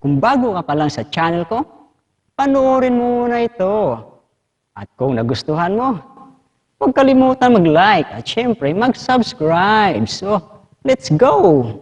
Kung bago ka pa lang sa channel ko, panoorin mo muna ito. At kung nagustuhan mo, huwag kalimutan mag-like at syempre mag-subscribe. So, let's go!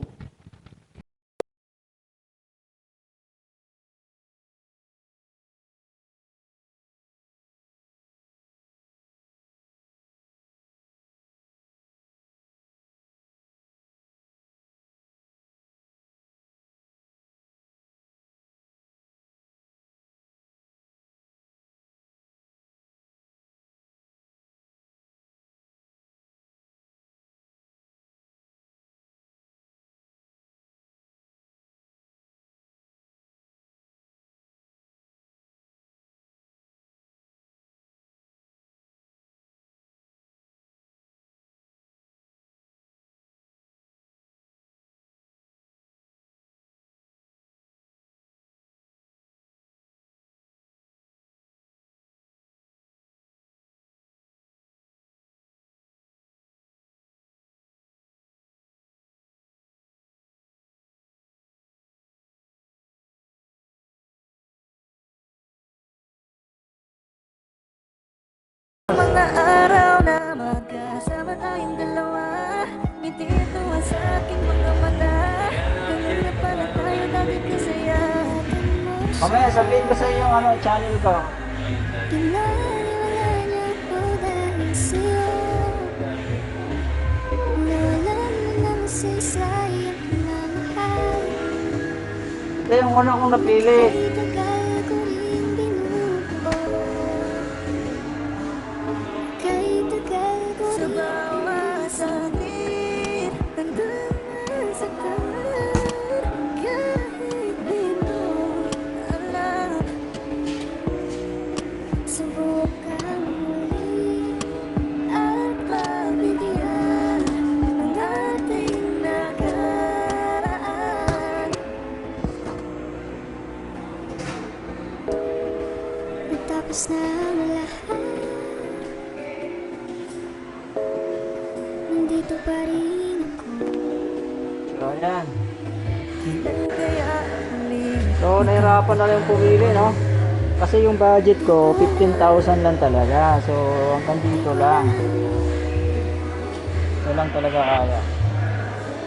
Mga araw na magkasama tayong dalawa, ngiti tuwa sa aking mga mata. Ganun na pala tayo dati kasaya. Mamaya sabihin ko sa iyo yung channel ko. Pinalala niya po dahil sa'yo. Nawala na lang saysay ang pinamahal. Ito yung una kong napili. Kahit tagal ko rin binubuo. Kahit tagal ko rin sa bawat sakit, hanggang sa kalat. Kahit di mo alam, subukan muli at pagbigyan ang ating nakaraan. Matapos na ang lahat, nandito pa rin ako. So, yan. Kaya ulit So, nahirapan na lang pumili, no? Kasi yung budget ko, 15,000 lang talaga. So, hanggang dito lang. Ito lang talaga kaya.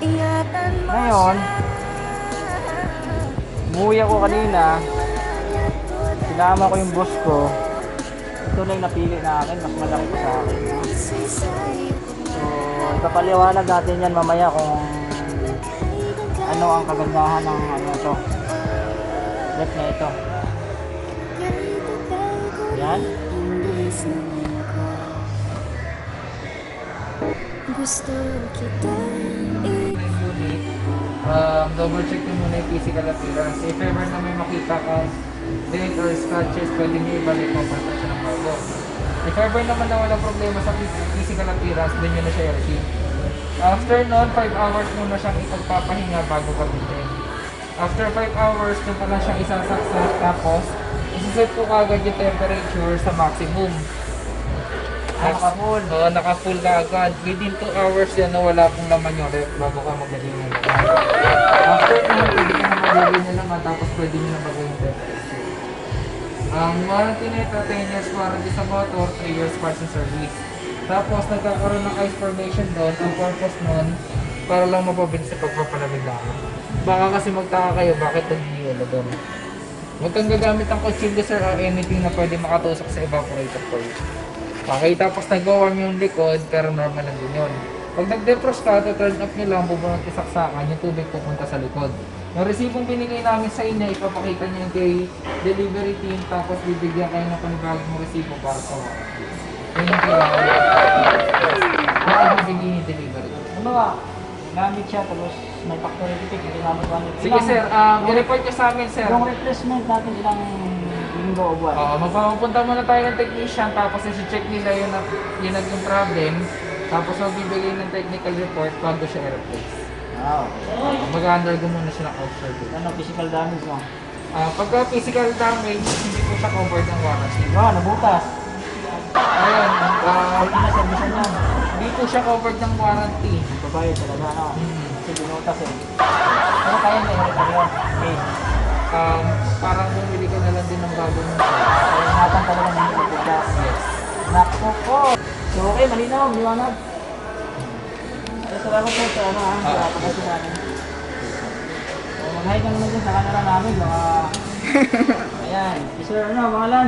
ingatan mo Ngayon, umuwi ako kanina. Sinama ko yung boss ko. Ito na yung napili namin. Mas malaki pa sa akin. So, ipapaliwanag natin yan mamaya kung ano ang kagandahan ng to. Rep na ito. Yan. Gusto kita Double check nyo muna yung physical appearance. If ever na may makita kang dent or scratches, pwede nyo ibalik mo para siya ng bago. If ever naman na walang problema sa physical appearance, then nyo na siya i-receive. After nun, 5 hours muna siyang ipagpapahinga bago gamitin. After 5 hours, nyo pa lang siyang isasaksak, tapos isiset ko kagad yung temperature sa maximum. Naka-full. Oo, naka-full ka agad. Within 2 hours yan na wala pong laman yung ref bago ka maglagay ng laman. After nun, pwede ka na maglagay ng laman tapos pwede nyo na maglagay ng temperature. Ang warranty nito, 10 years warranty sa motor, 3 years parts and service. Tapos nagkakaroon ng ice formation doon. Ang purpose nun, para lang mapabilis sa pagpapalamig lang. Baka kasi magtaka kayo, bakit nag-iula doon? Huwag kang gagamit ng kutsilyo sir or anything na pwede makatusok sa evaporator for you. Okay, tapos nag-warm yung likod, pero normal lang din yun. Pag nag-defrost ka, turn up nyo lang, bubunot yung saksakan, yung tubig pupunta sa likod. Yung resipong binigay namin sa inyo, ipapakita nyo yung kay delivery team, tapos bibigyan kayo ng panibagong resipo para sa warranty. Yun yung kailangan. Baka bibigyan yung delivery. Ano ba? Gamit siya, tapos may factory defect, hindi namin gamit. Sige sir, i-report nyo sa amin sir. Yung replacement natin ilang linggo o buwan? Magpapunta muna tayo ng technician, tapos isi-check nila yung naging problem, tapos magbibigay ng technical report bago siya i-replace. Ah, okay. Mag-undergo muna siya ng out-service. Ano, physical damage mo? Pagka physical damage, hindi po siya covered ng warranty. Wow, nabutas. Ayun, Hindi na servisan yan. hindi po siya covered ng warranty. Babayad talaga, no? Hmm. Kasi binutas eh. Pero kaya may repair yun. Okay. parang bumili ka na lang din ng bagong So, ingatan talaga ninyo magpunta. Yes. Nakpo po. So, okay, malinaw, liwanag. Ay, salamat po sa ano sa pagkasi sa amin. So, mag-hi ka naman dyan sa camera namin, mga... Ayan, si Sir, ano, pangalan?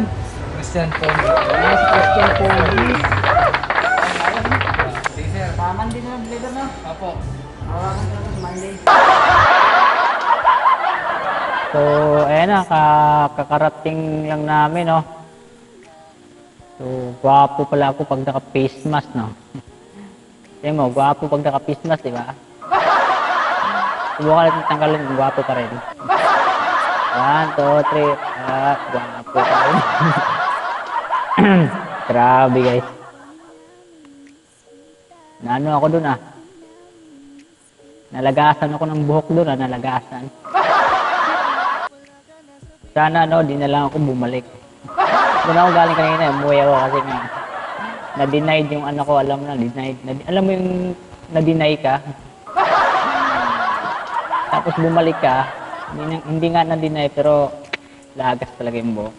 Christian po. Yes, question po. Sige sir. Paman din na, leader na. Apo. Hawakan ka na sa Monday. So, ayan na, kakarating lang namin, no? So, gwapo pala ako pag naka-face mask, no? Tingnan mo, gwapo pag naka-face mask, di ba? Subukan natin tanggalin, gwapo pa rin. 1, 2, 3, gwapo pa rin. Grabe, guys. Naano ako dun, ah. Nalagasan ako ng buhok dun, ah, nalagasan. Sana, no, di na lang ako bumalik. Doon ako galing kanina, umuwi ako kasi nga, na-denied yung ano ko, alam mo na, denied. Alam mo yung na-deny ka? Tapos bumalik ka, hindi nga na-deny, pero lagas talaga yung buhok.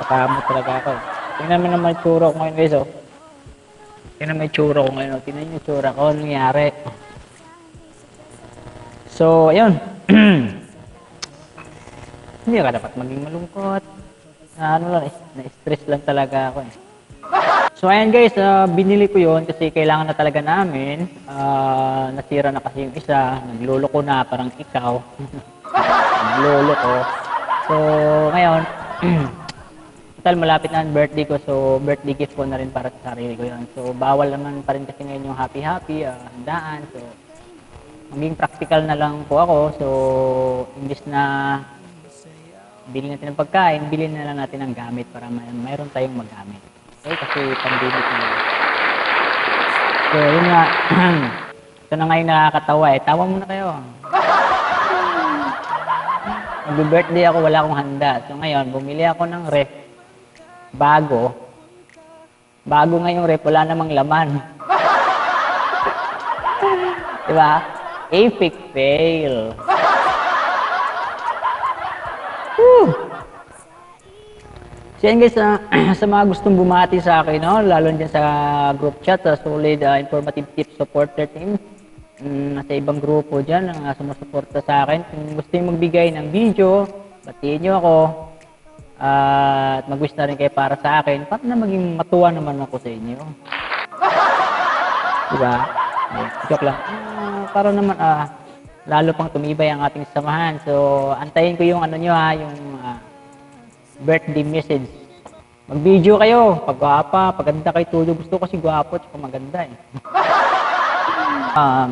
Pakamot talaga ako. Tingnan mo naman yung tsura ko ngayon, guys, oh. Tingnan mo yung tsura ko ngayon, oh. Tingnan yung tsura ko, ano nangyari. So, ayun. Hindi ka dapat maging malungkot. Ano lang, na-stress lang talaga ako eh. So ayan guys, binili ko yon kasi kailangan na talaga namin. Nasira na kasi yung isa, nagluloko na parang ikaw. Nagluloko. So ngayon, total malapit na ang birthday ko, so birthday gift ko na rin para sa sarili ko yon. So bawal naman pa rin kasi ngayon yung happy-happy, handaan. So maging practical na lang po ako. So imbis na bilhin natin ng pagkain, bilhin na lang natin ng gamit para mayroon tayong magamit. Okay, kasi pandemic na. So, yun nga. Ito na nga yung nakakatawa eh. Tawa muna kayo. Mag-birthday ako, wala akong handa. So, ngayon, bumili ako ng ref. Bago. Bago nga yung ref, wala namang laman. Diba? Epic fail. So yan guys, sa mga gustong bumati sa akin, no? Lalo dyan sa group chat, solid informative tips supporter team. Sa ibang grupo dyan, sumusuporta sa akin. Kung gusto nyo magbigay ng video, batiin nyo ako. At mag-wish na rin kayo para sa akin, para na maging matuwa naman ako sa inyo. Diba? Joke lang. Para naman, lalo pang tumibay ang ating samahan. So, antayin ko yung ano nyo yung birthday message. Mag-video kayo. Pag gwapa, paganda kayo tulo. Gusto ko kasi gwapo at maganda eh.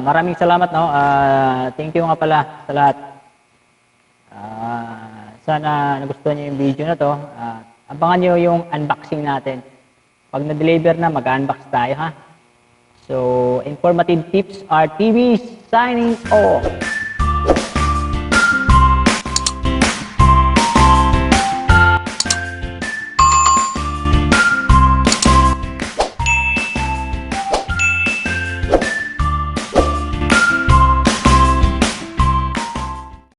Maraming salamat, no? Thank you nga pala sa lahat. Sana nagustuhan nyo yung video na to. Abangan nyo yung unboxing natin. Pag na-deliver na, mag-unbox tayo, ha? So, informative tips are TV signing off.